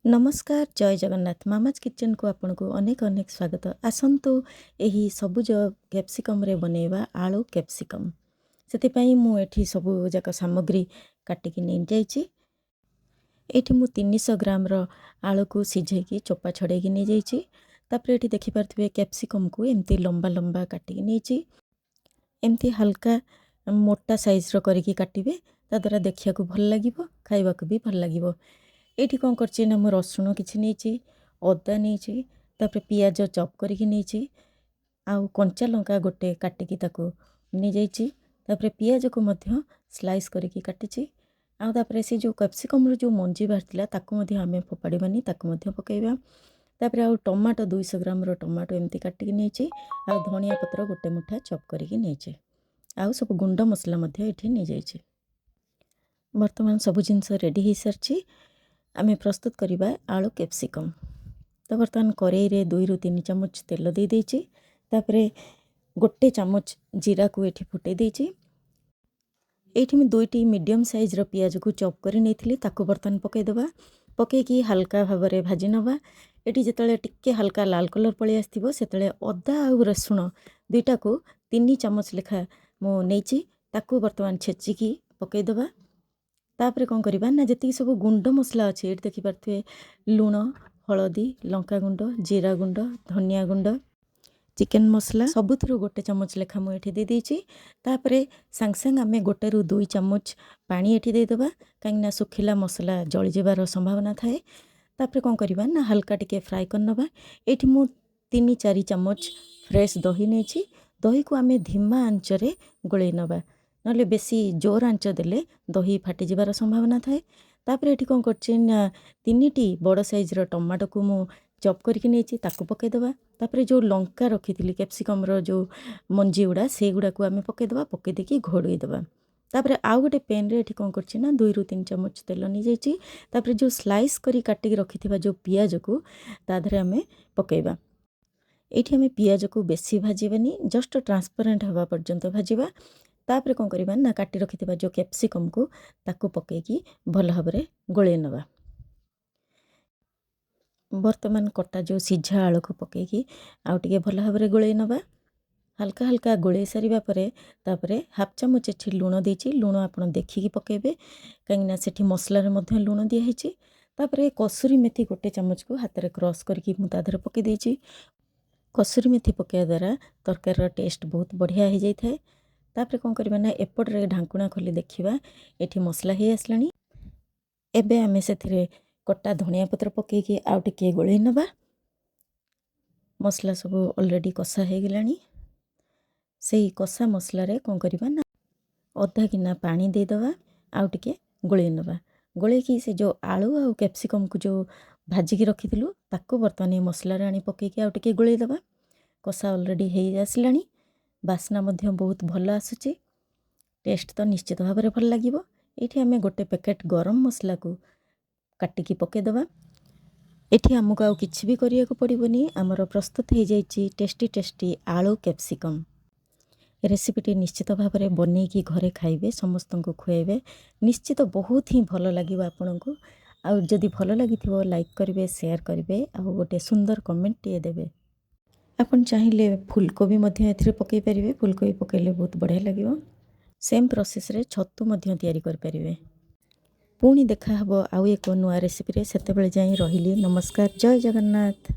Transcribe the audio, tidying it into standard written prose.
नमस्कार जय Jagannath mama's kitchen को आपन को अनेक अनेक स्वागत। आसतु यही सबुज कैप्सिकम रे बनैबा आलू कैप्सिकम। से मु एठी सबु जाक सामग्री काटिकी नहीं जाइछि। एठी मु 300 ग्राम रो आलू को सिझेकी चोपा छड़ेकी नहीं जाइछि। तापर एठी देखि पारथिबे कैप्सिकम को एमती लंबा लंबा काटिकी नैछि। एमती हल्का मोटा साइज रो करिकी काटिबे ता द्वारा देखिया को भल लागिबो, खाइबा को भी भल लागिबो। एठी कौन करछि ना मु रसुण किछि नैछि, अदा नैछि, तापर पियाज चॉप करिकी नैछि, आउ कंचा लंका गोटे काटिकी ताको नै जाइछि। तापर पियाज को मध्य स्लाइस करिकी काटिछि। आउ तापर से जो कैप्सिकम रो जो मंजी बाहरतिला ताको मध्य हमें फोपाड़ीबानी, ताको मध्य पकेइबा। तापर आउ टमाटो 200 ग्राम रो टमाटो एमती काटिकी नैछि। आउ धनिया पत्र गोटे मुठा चॉप करिकी नैछि। आउ सब गुंड मसला मध्य एठी नै जाइछि। वर्तमान सब जिनस रेडी हो सारछि। आमे प्रस्तुत करिबा आलू कैप्सिकम। तो बर्तमान करेई रे 2 रु 3 चम्मच तेल दे देछि। तापरे गोटे चम्मच जीरा को एठी फुटे देछि। एठी में 2टी मीडियम साइज रो पियाज को चॉप करि नैथिली ताको बर्तमान पके देबा। पके की हल्का भाबरे भाजी नबा। एठी जेतले टिक्के हल्का लाल कलर पळि आस्थिबो सेतले अदा आ रसुण दुईटा को 3 चम्मच लेखा मो नेछि ताको बर्तमान छेची की पके देबा। तापरे कौन करिबा ना जति सब गुंड मसला अछि एठी देखि पारथुए लूण, हळदी, लंका गुंड, जीरा गुंड, धनिया गुंड, चिकन मसला सबुथरु गोटे चम्मच लेखा मु एठी दे देछि। तापरे संग संग आमे गोटे रु 2 चम्मच पानी एठी दे देबा कांगना सुखिला मसला जळि जेबार संभावना थाए। तापरे कौन करिबा ना हल्का टिके फ्राई करनबा। एठी मु 3-4 चम्मच फ्रेश दही नेछि। दही को आमे धीमा आंचरे गोळै नबा, नले बेसी जोर आंच देले दही फाटी जिबार संभावना थाए। तापर एठी कौन करछि ना 3टी बड़ साइज रो टमाटो को मु चॉप करके नेछि ताको पके देबा। तापर जो लंका रखिथिली कैप्सिकम रो जो मंजी उडा से गुडा को आमे पके देबा। पके देकी घोड़ई देबा। तापर आउ गोटे पेन रे एठी कौन करछि ना 2 रु 3 चम्मच तेल नि जाइछि। तापर जो स्लाइस करी काटिकी रखिथिबा जो पियाज को ता धरे आमे पकेइबा। एठी आमे पियाज को बेसी भाजीबानी, जस्ट ट्रांसपेरेंट हवा पर्यंत भाजीबा। तापर कौन करिबा ना काटी रखिथिबा जो कैप्सिकम को ताको पकेकी भल भाबरे गोळे नबा। वर्तमान कटा जो सिझा आलू को पकेकी आउ टिके भल भाबरे गोळे नबा। हल्का हल्का गोळे सारिबा परे तापरे हाफ चम्मच एठी लूण देछि। लूण आपण देखिकी पकेबे कांगना सेठी मसला रे मध्य लूण दिया हेछि। तापरे कसूरी मेथी गोटे चम्मच को हाथ रे क्रॉस करके मु ता धरे पके देछि। कसूरी मेथी पकेया द्वारा तरकारी रो टेस्ट बहुत बढ़िया हो जाई थाए। तापरे कौन करिबा ना एपट रे ढांकुणा खोली देखिबा एठी मसला हे आसलानी। एबे आमे सेथिरे कट्टा धनिया पत्र पकेकी आउ टिके गोळे नबा। मसला सब ऑलरेडी कसा हे गेलानी। सेही कसा मसला रे कौन करिबा ना अधा गिना पानी दे दबा आउ टिके गोळे नबा। गोळे की से जो आलू आउ कैप्सिकम को जो भाजी की रखिथिलु ताको बर्तमान मसला रे आनी पकेकी आउ टिके गोळे दबा। कसा ऑलरेडी हे आसलानी। बास्ना मध्य बहुत भल आसुची। टेस्ट तो निश्चित भाबरे भल लागिबो। एठी आमे गोटे पैकेट गरम मसला को काटिकी पके दबा। एठी हमको आउ किछि भी करिया को पड़िबोनी। हमरो प्रस्तुत हे जाइछि टेस्टी टेस्टी आलू कैप्सिकम। रेसिपीटी निश्चित भाबरे बनेकी घरे खाइबे, समस्त को खुआइबे, निश्चित बहुत ही भल लागिबो आपनको। आउ जदि भल लागिथिबो लाइक करिवे, शेयर करिवे, आउ गोटे सुंदर कमेंट टिए देबे। आपन चाहिले फूलकोबी मध्य एथिरे पकई परिवे। फूलकोबी पकेले बहुत बढ़िया लागिबो। सेम प्रोसेस रे छत्तू मध्य तयारी कर परिवे। पुणी देखा हबो आउ एको नुआ रेसिपी रे। सेतेबेले जाई रहिली। नमस्कार जय जगन्नाथ।